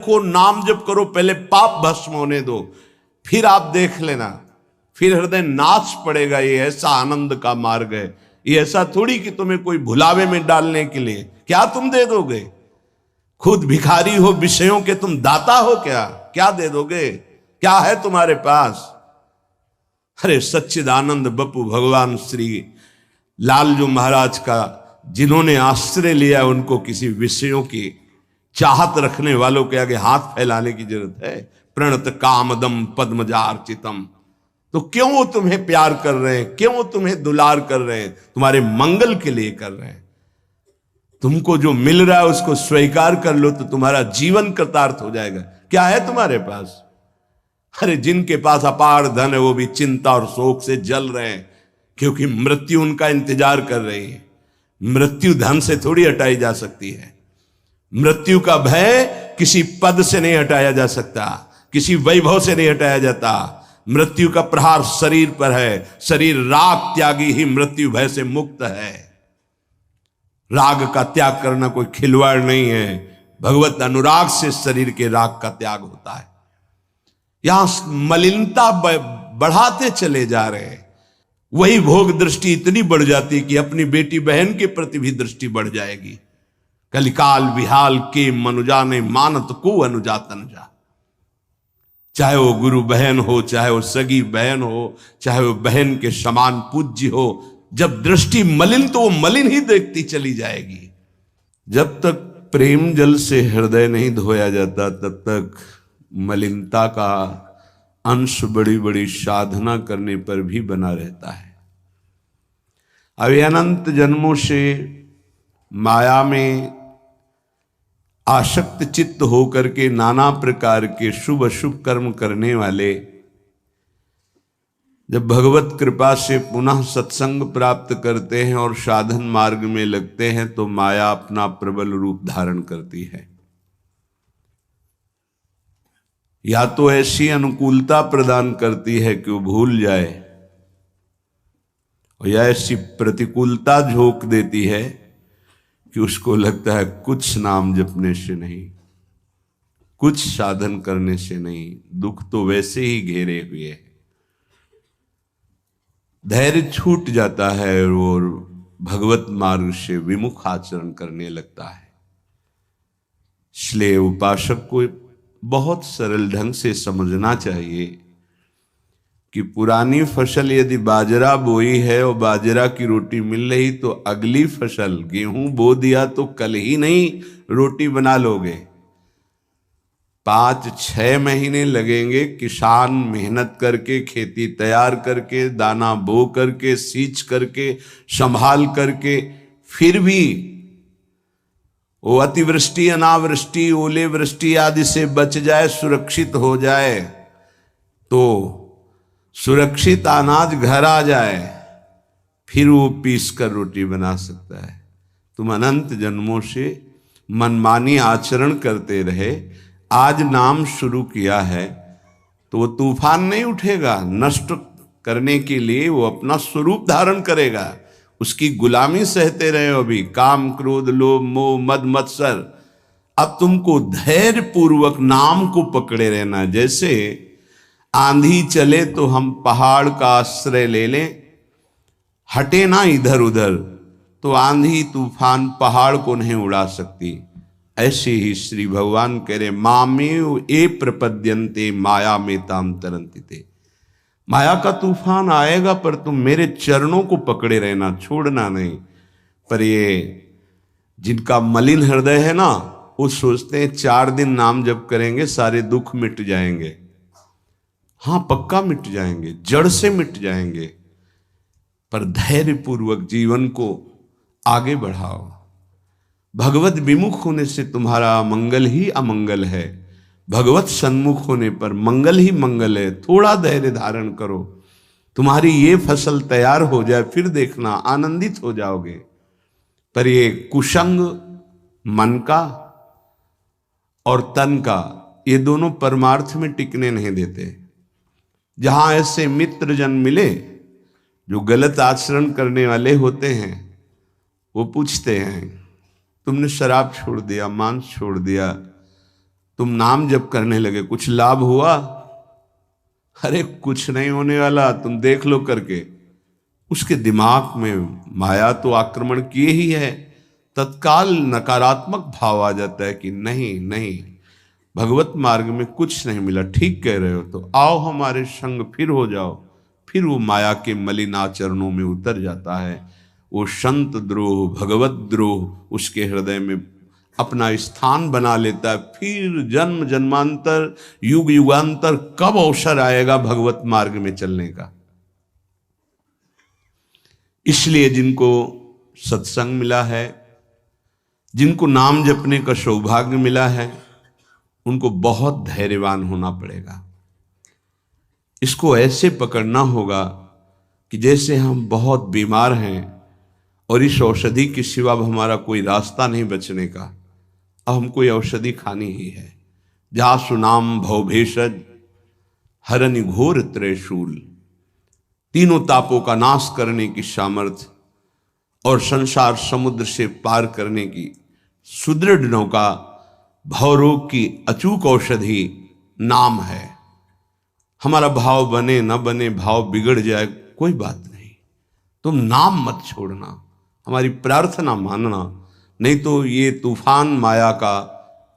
को नाम जप करो, पहले पाप भस्म होने दो, फिर आप देख लेना, फिर हृदय नाच पड़ेगा। ये ऐसा आनंद का मार्ग है। ये ऐसा थोड़ी कि तुम्हें कोई भुलावे में डालने के लिए क्या तुम दे दोगे। खुद भिखारी हो विषयों के, तुम दाता हो क्या? क्या दे दोगे? क्या है तुम्हारे पास? अरे सच्चिदानंद बप्पू भगवान श्री लालजू महाराज का जिन्होंने आश्रय लिया, उनको किसी विषयों की चाहत रखने वालों के आगे हाथ फैलाने की जरूरत है? प्रणत कामदम पद्मजार्चितम। तो क्यों वो तुम्हें प्यार कर रहे हैं, क्यों वो तुम्हें दुलार कर रहे हैं? तुम्हारे मंगल के लिए कर रहे हैं। तुमको जो मिल रहा है उसको स्वीकार कर लो तो तुम्हारा जीवन कृतार्थ हो जाएगा। क्या है तुम्हारे पास? अरे जिनके पास अपार धन है वो भी चिंता और शोक से जल रहे हैं, क्योंकि मृत्यु उनका इंतजार कर रही है। मृत्यु धन से थोड़ी हटाई जा सकती है। मृत्यु का भय किसी पद से नहीं हटाया जा सकता, किसी वैभव से नहीं हटाया जाता। मृत्यु का प्रहार शरीर पर है। शरीर राग त्यागी ही मृत्यु भय से मुक्त है। राग का त्याग करना कोई खिलवाड़ नहीं है। भगवत अनुराग से शरीर के राग का त्याग होता है। यहां मलिनता बढ़ाते चले जा रहे हैं। वही भोग दृष्टि इतनी बढ़ जाती कि अपनी बेटी बहन के प्रति भी दृष्टि बढ़ जाएगी। कलिकाल विहाल के मनुजा ने मानत को अनुजा तनुजा। चाहे वो गुरु बहन हो, चाहे वो सगी बहन हो, चाहे वो बहन के समान पूज्य हो, जब दृष्टि मलिन तो वो मलिन ही देखती चली जाएगी। जब तक प्रेम जल से हृदय नहीं धोया जाता तब तक मलिनता का अंश बड़ी बड़ी साधना करने पर भी बना रहता है। अभी अनंत जन्मों से माया में आसक्त चित्त होकर के नाना प्रकार के शुभ अशुभ कर्म करने वाले जब भगवत कृपा से पुनः सत्संग प्राप्त करते हैं और साधन मार्ग में लगते हैं तो माया अपना प्रबल रूप धारण करती है। या तो ऐसी अनुकूलता प्रदान करती है कि वो भूल जाए, और या ऐसी प्रतिकूलता झोंक देती है कि उसको लगता है कुछ नाम जपने से नहीं, कुछ साधन करने से नहीं, दुख तो वैसे ही घेरे हुए है। धैर्य छूट जाता है और भगवत मार्ग से विमुख आचरण करने लगता है। इसलिए उपासक को बहुत सरल ढंग से समझना चाहिए कि पुरानी फसल यदि बाजरा बोई है और बाजरा की रोटी मिल रही तो अगली फसल गेहूं बो दिया तो कल ही नहीं रोटी बना लोगे। 5-6 महीने लगेंगे किसान मेहनत करके, खेती तैयार करके, दाना बो करके, सींच करके, संभाल करके, फिर भी वो अतिवृष्टि, अनावृष्टि, ओले वृष्टि आदि से बच जाए, सुरक्षित हो जाए, तो सुरक्षित अनाज घर आ जाए, फिर वो पीस कर रोटी बना सकता है। तुम अनंत जन्मों से मनमानी आचरण करते रहे, आज नाम शुरू किया है तो वो तूफान नहीं उठेगा। नष्ट करने के लिए वो अपना स्वरूप धारण करेगा। उसकी गुलामी सहते रहे हो अभी, काम क्रोध लोभ मोह मद मत्सर। अब तुमको धैर्य पूर्वक नाम को पकड़े रहना। जैसे आंधी चले तो हम पहाड़ का आश्रय ले लें, हटे ना इधर उधर, तो आंधी तूफान पहाड़ को नहीं उड़ा सकती। ऐसे ही श्री भगवान कह रहे मामेव ए प्रपद्यन्ते माया में ताम तरंति ते। माया का तूफान आएगा पर तुम मेरे चरणों को पकड़े रहना, छोड़ना नहीं। पर ये जिनका मलिन हृदय है ना, वो सोचते हैं 4 दिन नाम जप करेंगे सारे दुख मिट जाएंगे। हाँ, पक्का मिट जाएंगे, जड़ से मिट जाएंगे, पर धैर्य पूर्वक जीवन को आगे बढ़ाओ। भगवत विमुख होने से तुम्हारा मंगल ही अमंगल है, भगवत सन्मुख होने पर मंगल ही मंगल है। थोड़ा धैर्य धारण करो, तुम्हारी ये फसल तैयार हो जाए, फिर देखना आनंदित हो जाओगे। पर ये कुसंग मन का और तन का, ये दोनों परमार्थ में टिकने नहीं देते। जहां ऐसे मित्र जन मिले जो गलत आचरण करने वाले होते हैं, वो पूछते हैं तुमने शराब छोड़ दिया, मांस छोड़ दिया, तुम नाम जप करने लगे, कुछ लाभ हुआ? अरे कुछ नहीं होने वाला, तुम देख लो करके। उसके दिमाग में माया तो आक्रमण किए ही है। तत्काल नकारात्मक भाव आ जाता है कि नहीं नहीं, भगवत मार्ग में कुछ नहीं मिला, ठीक कह रहे हो, तो आओ हमारे संग फिर हो जाओ। फिर वो माया के मलिनाचरणों में उतर जाता है। वो संत द्रोह, भगवत द्रोह उसके हृदय में अपना स्थान बना लेता है। फिर जन्म जन्मांतर, युग युगांतर कब अवसर आएगा भगवत मार्ग में चलने का। इसलिए जिनको सत्संग मिला है, जिनको नाम जपने का सौभाग्य मिला है, उनको बहुत धैर्यवान होना पड़ेगा। इसको ऐसे पकड़ना होगा कि जैसे हम बहुत बीमार हैं और इस औषधि के सिवा अब हमारा कोई रास्ता नहीं बचने का, अब हमको ये औषधि खानी ही है। जा सुनाम भव भेषज हरनि घोर त्रयशूल, तीनों तापों का नाश करने की सामर्थ्य और संसार समुद्र से पार करने की सुदृढ़ नौका, भवरोग की अचूक औषधि नाम है। हमारा भाव बने न बने, भाव बिगड़ जाए, कोई बात नहीं, तुम नाम मत छोड़ना, हमारी प्रार्थना मानना, नहीं तो ये तूफान माया का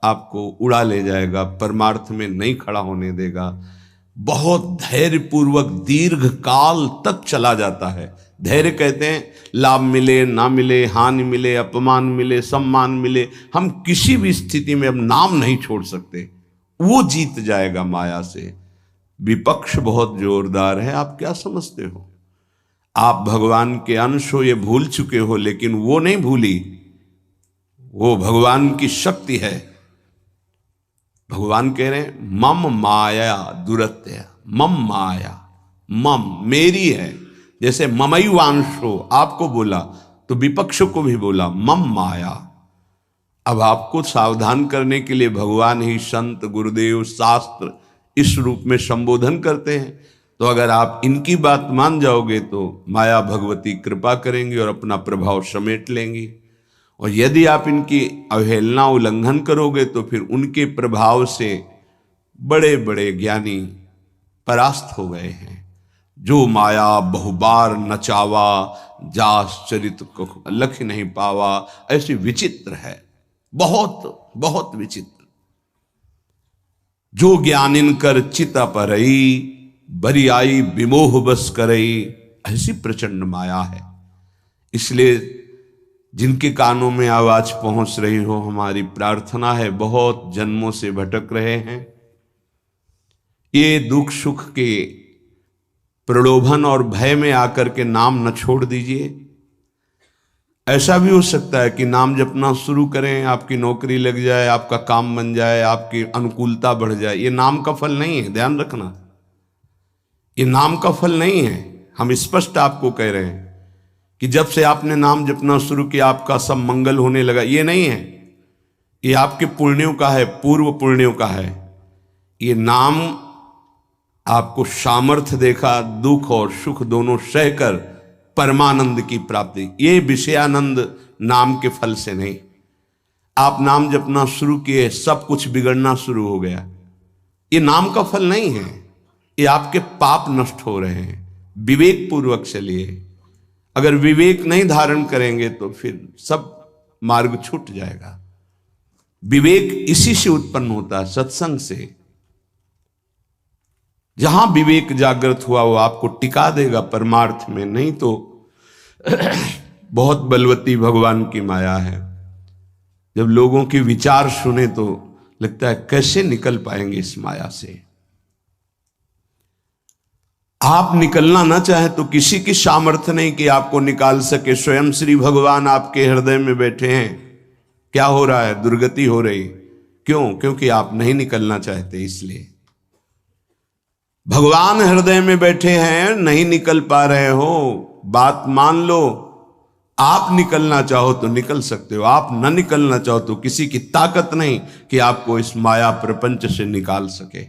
आपको उड़ा ले जाएगा, परमार्थ में नहीं खड़ा होने देगा। बहुत धैर्यपूर्वक दीर्घ काल तक चला जाता है। धैर्य कहते हैं लाभ मिले ना मिले, हानि मिले, अपमान मिले, सम्मान मिले, हम किसी भी स्थिति में अब नाम नहीं छोड़ सकते। वो जीत जाएगा माया से। विपक्ष बहुत जोरदार है, आप क्या समझते हो? आप भगवान के अंश हो, ये भूल चुके हो, लेकिन वो नहीं भूली, वो भगवान की शक्ति है। भगवान कह रहे हैं मम माया दुरत्य, मम माया, मम मेरी है। जैसे ममैवांशो आपको बोला तो विपक्ष को भी बोला मम माया। अब आपको सावधान करने के लिए भगवान ही संत, गुरुदेव, शास्त्र इस रूप में संबोधन करते हैं। तो अगर आप इनकी बात मान जाओगे तो माया भगवती कृपा करेंगी और अपना प्रभाव समेट लेंगी, और यदि आप इनकी अवहेलना, उल्लंघन करोगे तो फिर उनके प्रभाव से बड़े बड़े ज्ञानी परास्त हो गए हैं। जो माया बहुबार नचावा, जास चरित को लख नहीं पावा, ऐसी विचित्र है, बहुत बहुत विचित्र। जो ज्ञानिन कर चिता परई, बरी आई विमोह बस करई, ऐसी प्रचंड माया है। इसलिए जिनके कानों में आवाज पहुंच रही हो, हमारी प्रार्थना है, बहुत जन्मों से भटक रहे हैं, ये दुख सुख के प्रलोभन और भय में आकर के नाम न छोड़ दीजिए। ऐसा भी हो सकता है कि नाम जपना शुरू करें, आपकी नौकरी लग जाए, आपका काम बन जाए, आपकी अनुकूलता बढ़ जाए। ये नाम का फल नहीं है, ध्यान रखना, ये नाम का फल नहीं है। हम स्पष्ट आपको कह रहे हैं कि जब से आपने नाम जपना शुरू किया आपका सब मंगल होने लगा, ये नहीं है। ये आपके पुण्यों का है, पूर्व पुण्यों का है। ये नाम आपको सामर्थ्य देखा, दुख और सुख दोनों सहकर परमानंद की प्राप्ति। ये विषयानंद नाम के फल से नहीं। आप नाम जपना शुरू किए, सब कुछ बिगड़ना शुरू हो गया, ये नाम का फल नहीं है। ये आपके पाप नष्ट हो रहे हैं। विवेक पूर्वक चलिए। अगर विवेक नहीं धारण करेंगे तो फिर सब मार्ग छूट जाएगा। विवेक इसी से उत्पन्न होता है, सत्संग से। जहां विवेक जागृत हुआ वो आपको टिका देगा परमार्थ में, नहीं तो बहुत बलवती भगवान की माया है। जब लोगों के विचार सुने तो लगता है कैसे निकल पाएंगे इस माया से। आप निकलना ना चाहे तो किसी की सामर्थ्य नहीं कि आपको निकाल सके। स्वयं श्री भगवान आपके हृदय में बैठे हैं। क्या हो रहा है? दुर्गति हो रही। क्यों? क्योंकि आप नहीं निकलना चाहते, इसलिए। भगवान हृदय में बैठे हैं, नहीं निकल पा रहे हो, बात मान लो। आप निकलना चाहो तो निकल सकते हो, आप न निकलना चाहो तो किसी की ताकत नहीं कि आपको इस माया प्रपंच से निकाल सके।